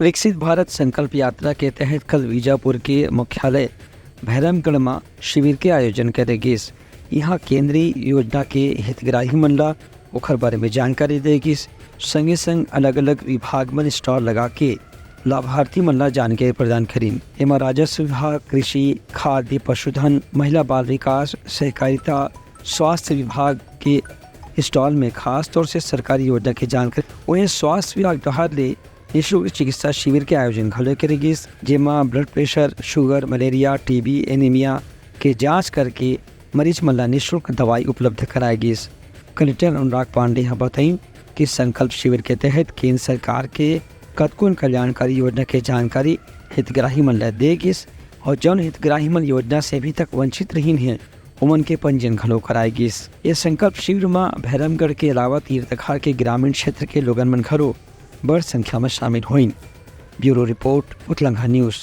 विकसित भारत संकल्प यात्रा के तहत कल बीजापुर के मुख्यालय भैरमगढ़ में शिविर के आयोजन करेगी। यहाँ केंद्रीय योजना के हितग्राही मन ला ओखर बारे में जानकारी देगी। संगे संग अलग अलग विभाग में स्टॉल लगा के लाभार्थी मन ला जानकारी प्रदान करीन। एमा राजस्व विभाग, कृषि, खाद्य, पशुधन, महिला बाल विकास, सहकारिता, स्वास्थ्य विभाग के स्टॉल में खास तौर से सरकारी योजना की जानकारी। वहीं स्वास्थ्य विभाग द्वारा ले निःशुल्क चिकित्सा शिविर के आयोजन घलो करेगी, जेमा blood pressure, sugar, malaria, TB, anaemia के जांच करके मरीज मन ला निःशुल्क दवाई उपलब्ध कराएगी। कलेक्टर अनुराग पांडे बताई कि संकल्प शिविर के तहत केंद्र सरकार के कतको कल्याणकारी योजना के जानकारी हितग्राही मन ला देगी और जौन हितग्राही मन योजना से अभी तक वंचित रहीन है उमन के पंजीयन घलो कराएगी। ये संकल्प शिविर में भैरमगढ़ के अलावा तीर्थघाट के ग्रामीण क्षेत्र के लोगन मन घलो बड़ संख्या में शामिल हुई। ब्यूरो रिपोर्ट, उत्तलंघा न्यूज़।